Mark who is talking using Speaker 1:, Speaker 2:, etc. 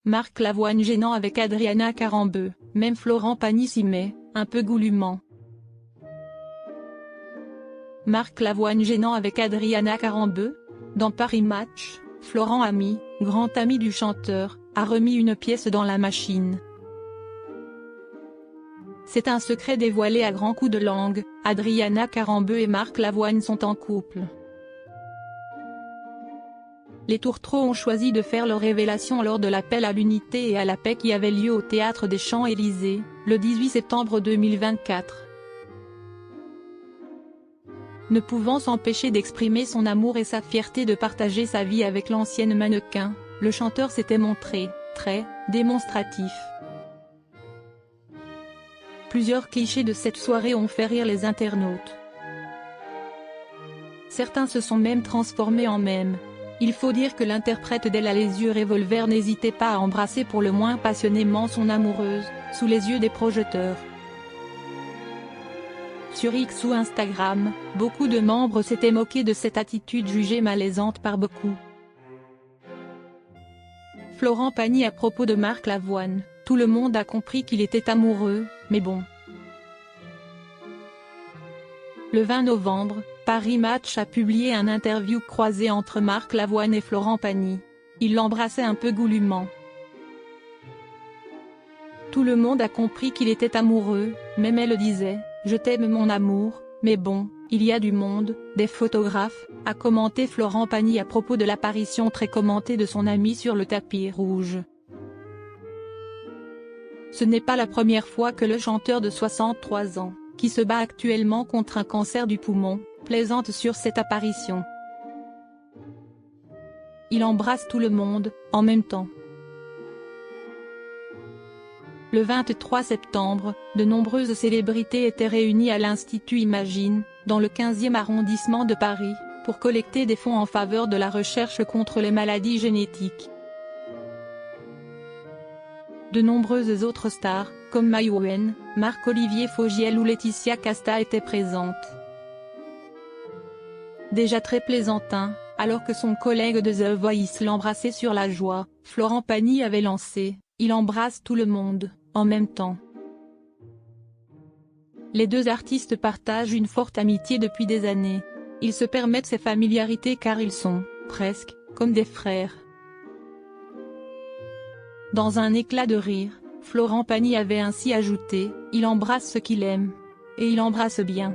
Speaker 1: Marc Lavoine gênant avec Adriana Carambeu, même Florent Pagny s'y met, un peu goulûment. Marc Lavoine gênant avec Adriana Carambeu? Dans Paris Match, Florent Pagny, grand ami du chanteur, a remis une pièce dans la machine. C'est un secret dévoilé à grands coups de langue, Adriana Carambeu et Marc Lavoine sont en couple. Les tourtereaux ont choisi de faire leur révélation lors de l'appel à l'unité et à la paix qui avait lieu au Théâtre des Champs-Élysées, le 18 septembre 2024. Ne pouvant s'empêcher d'exprimer son amour et sa fierté de partager sa vie avec l'ancienne mannequin, le chanteur s'était montré très démonstratif. Plusieurs clichés de cette soirée ont fait rire les internautes. Certains se sont même transformés en mèmes. Il faut dire que l'interprète d'Elle a les yeux revolver n'hésitait pas à embrasser pour le moins passionnément son amoureuse, sous les yeux des projecteurs. Sur X ou Instagram, beaucoup de membres s'étaient moqués de cette attitude jugée malaisante par beaucoup. Florent Pagny à propos de Marc Lavoine, tout le monde a compris qu'il était amoureux, mais bon. Le 20 novembre, Paris Match a publié un interview croisé entre Marc Lavoine et Florent Pagny. Il l'embrassait un peu goulûment. Tout le monde a compris qu'il était amoureux, même elle disait « Je t'aime mon amour, mais bon, il y a du monde, des photographes », a commenté Florent Pagny à propos de l'apparition très commentée de son ami sur le tapis rouge. Ce n'est pas la première fois que le chanteur de 63 ans, qui se bat actuellement contre un cancer du poumon, plaisante sur cette apparition. Il embrasse tout le monde, en même temps. Le 23 septembre, de nombreuses célébrités étaient réunies à l'Institut Imagine, dans le 15e arrondissement de Paris, pour collecter des fonds en faveur de la recherche contre les maladies génétiques. De nombreuses autres stars, comme Maïwenn, Marc-Olivier Fogiel ou Laetitia Casta étaient présentes. Déjà très plaisantin, alors que son collègue de The Voice l'embrassait sur la joie, Florent Pagny avait lancé « Il embrasse tout le monde », en même temps. Les deux artistes partagent une forte amitié depuis des années. Ils se permettent ces familiarités car ils sont, presque, comme des frères. Dans un éclat de rire, Florent Pagny avait ainsi ajouté « Il embrasse ce qu'il aime. Et il embrasse bien ».